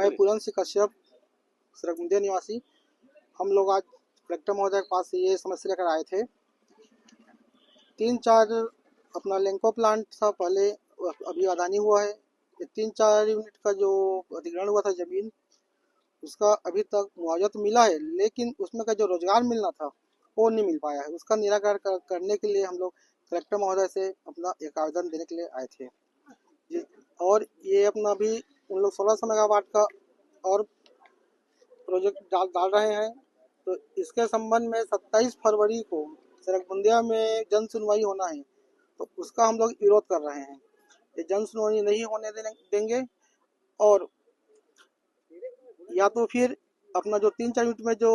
मैं पूरन सिंह कश्यप, सरगुंदिया निवासी। हम लोग आज कलेक्टर महोदय के पास ये समस्या लेकर आए थे। 3-4 अपना लेंको प्लांट था पहले, अभी अदानी हुआ है। 3-4 यूनिट का जो अधिग्रहण हुआ था ज़मीन, उसका अभी तक मुआवजा तो मिला है, लेकिन उसमें का जो रोजगार मिलना था वो नहीं मिल पाया है। उसका निराकरण करने के लिए हम लोग कलेक्टर महोदय से अपना एक आवेदन देने के लिए आए थे। और ये अपना भी उन लोग 1600 मेगावाट का और प्रोजेक्ट डाल रहे हैं। तो इसके संबंध में 27 फरवरी को सरगुंदिया में जन सुनवाई होना है, तो उसका हम लोग विरोध कर रहे हैं। ये जन सुनवाई नहीं होने देंगे, और या तो फिर अपना जो 3-4 यूनिट में जो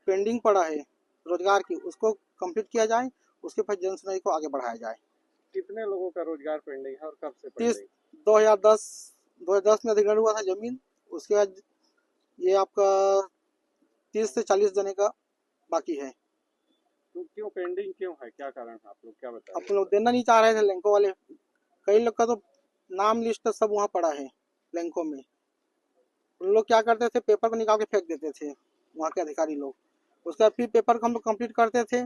पेंडिंग पड़ा है रोजगार की, उसको कंप्लीट किया जाए, उसके बाद जन सुनवाई को आगे बढ़ाया जाए। कितने लोगों का रोजगार पेंडिंग है और कब से पेंडिंग? 2010 में अधिग्रहण हुआ था जमीन। उसके बाद ये आपका 30 से 40 जने का बाकी है। तो क्यों पेंडिंग क्यों है, क्या कारण है, आप लोग क्या बताएं? आप लोग देना नहीं चाह रहे थे लेंको वाले। कई लोग का तो नाम लिस्ट सब वहाँ पड़ा है लेंको में। उन लोग क्या करते थे, पेपर को निकाल के फेंक देते थे वहाँ के अधिकारी लोग। उसके बाद फिर पेपर को हम लोग कंप्लीट करते थे।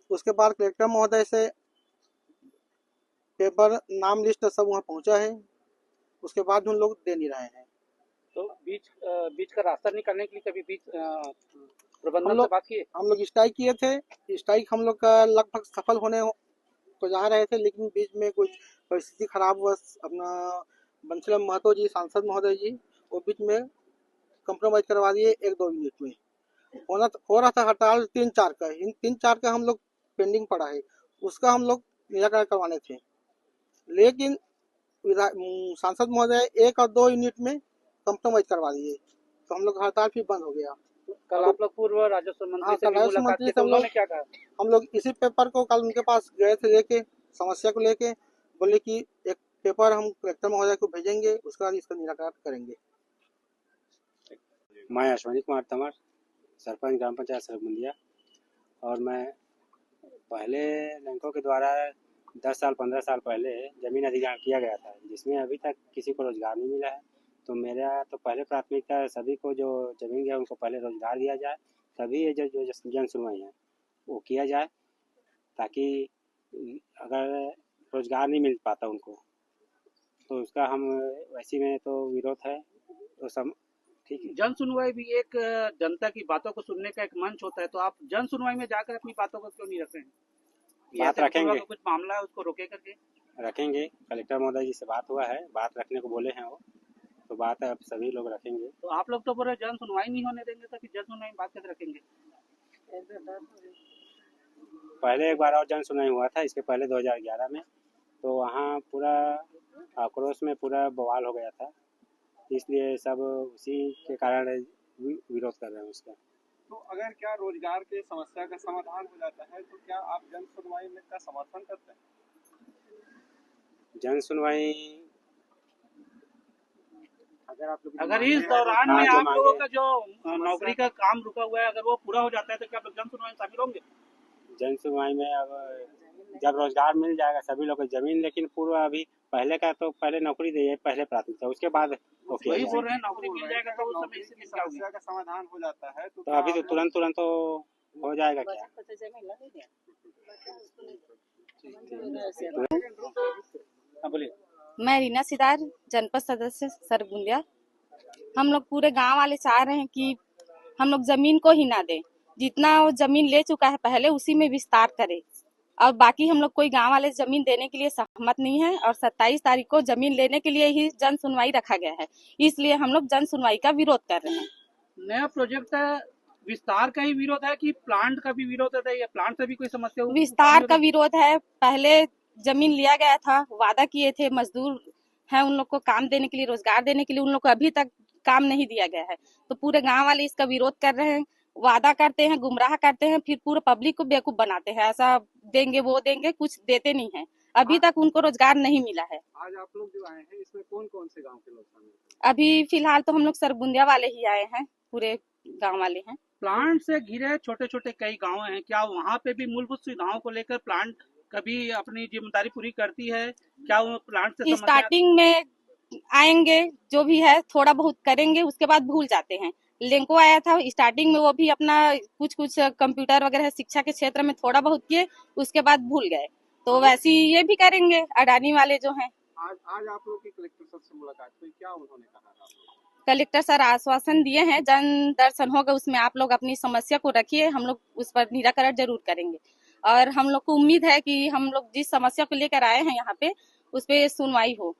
उसके बाद कलेक्टर महोदय से पेपर नाम लिस्ट सब वहाँ पहुँचा है, उसके बाद उन लोग दे नहीं रहे हैं। तो बीच का रास्ता निकालने के लिए कभी बीच प्रबंधन से बात किए? हम लोग स्ट्राइक किए थे। स्ट्राइक हम लोग का लगभग सफल होने को जा रहे थे, लेकिन बीच में कुछ परिस्थिति खराब हुआ। अपना बंसीलाल महतो जी, सांसद महोदय जी, वो बीच में कंप्रोमाइज करवा दिए 1-2 यूनिट में। हो रहा था हड़ताल 3-4 का। इन 3-4 का हम लोग पेंडिंग पड़ा है, उसका हम लोग निराकरण करवाने थे, लेकिन सांसद महोदय 1 और 2 यूनिट में कंप्रोमाइज करवा दिए, तो हम लोग हड़ताल फिर बंद हो गया। कल आप लोग पूर्व राजस्व मंत्री से भी मुलाकात की, तो उन्होंने क्या कहा? हम लोग इसी पेपर को कल उनके पास गए थे लेके, समस्या को लेके। बोले कि एक पेपर हम कलेक्टर महोदय को भेजेंगे, उसके बाद इसका निराकरण करेंगे। मैं अश्विनी कुमार तंवर, सरपंच ग्राम पंचायत सरगुंदिया। और मैं पहले लेंको के द्वारा 10 साल 15 साल पहले ज़मीन अधिग्रहण किया गया था, जिसमें अभी तक किसी को रोज़गार नहीं मिला है। तो मेरा तो पहले प्राथमिकता सभी को जो ज़मीन है उनको पहले रोज़गार दिया जाए, तभी ये जो जन सुनवाई है वो किया जाए, ताकि अगर रोज़गार नहीं मिल पाता उनको तो उसका हम वैसे में तो विरोध है। तो सब ठीक है। जन सुनवाई भी एक जनता की बातों को सुनने का एक मंच होता है, तो आप जन सुनवाई में जाकर अपनी बातों को क्यों नहीं रख रहे हैं? बात रखेंगे, कुछ मामला है उसको रोके करके रखेंगे। कलेक्टर महोदय जी से बात हुआ है, बात रखने को बोले हैं वो, तो बात अब सभी लोग रखेंगे। तो आप लोग तो पूरे जन सुनवाई नहीं होने देंगे, तो फिर जन सुनवाई में बात कैसे रखेंगे? पहले एक बार और जन सुनवाई हुआ था, इसके पहले 2011 में, तो वहाँ पूरा आक्रोश में पूरा बवाल हो गया था, इसलिए सब उसी के कारण विरोध कर रहे हैं उसका। तो अगर क्या रोजगार के समस्या का समाधान हो जाता है, तो क्या आप जन सुनवाई में का समर्थन करते हैं? जन सुनवाई अगर इस दौरान में आप लोगों का जो नौकरी का काम रुका हुआ है, अगर वो पूरा हो जाता है, तो क्या आप जन सुनवाई में शामिल होंगे? जन सुनवाई में अब जब रोजगार मिल जाएगा सभी लोग को जमीन, लेकिन पूरा अभी पहले का तो पहले नौकरी दे, पहले प्राथमिकता, उसके बाद वही बोल रहे हैं नौकरी मिल जाएगा तो उस समय इससे समस्या का समाधान हो जाता है। तो अभी तो तुरंत तो हो जाएगा क्या? बोलिए। मैं रीना सिदार, जनपद सदस्य सरगुंदिया। हम लोग पूरे गांव वाले चाह रहे हैं कि हम लोग जमीन को ही ना दें, जितना वो जमीन ले चुका है पहले उसी में विस्तार करे, और बाकी हम लोग कोई गांव वाले जमीन देने के लिए सहमत नहीं है। और 27 तारीख को जमीन लेने के लिए ही जन सुनवाई रखा गया है, इसलिए हम लोग जन सुनवाई का विरोध कर रहे हैं। नया प्रोजेक्ट विस्तार का ही विरोध है कि प्लांट का भी विरोध है, या प्लांट से भी कोई समस्या? विस्तार का विरोध है। पहले जमीन लिया गया था, वादा किए थे, मजदूर है उन लोग को काम देने के लिए, रोजगार देने के लिए, उन लोग को अभी तक काम नहीं दिया गया है। तो पूरे गांव वाले इसका विरोध कर रहे हैं, वादा करते हैं, गुमराह करते हैं, फिर पूरे पब्लिक को बेवकूफ बनाते हैं। ऐसा देंगे वो देंगे, कुछ देते नहीं है। अभी तक उनको रोजगार नहीं मिला है। आज आप लोग जो आए हैं, इसमें कौन कौन से गांव के लोग शामिल हैं? अभी फिलहाल तो हम लोग सरगुंदिया वाले ही आए हैं, पूरे गांव वाले हैं। प्लांट से घिरे छोटे छोटे कई गांव हैं, क्या वहाँ पे भी मूलभूत सुविधाओं को लेकर प्लांट कभी अपनी जिम्मेदारी पूरी करती है? क्या वो प्लांट से स्टार्टिंग में आएंगे, जो भी है थोड़ा बहुत करेंगे, उसके बाद भूल जाते हैं। लेंको आया था स्टार्टिंग में, वो भी अपना कुछ कुछ कंप्यूटर वगैरह शिक्षा के क्षेत्र में थोड़ा बहुत किए, उसके बाद भूल गए। तो वैसे ही ये भी करेंगे अडानी वाले जो हैं। आज आप लोग की कलेक्टर सर से मुलाकात हुई, क्या उन्होंने कहा आप लोग? कलेक्टर सर आश्वासन दिए हैं, जन दर्शन होगा, उसमें आप लोग अपनी समस्या को रखिए, हम लोग उस पर निराकरण जरूर करेंगे। और हम लोग को उम्मीद है कि हम लोग जिस समस्या को लेकर आए हैं यहाँ पे, उस पे सुनवाई हो।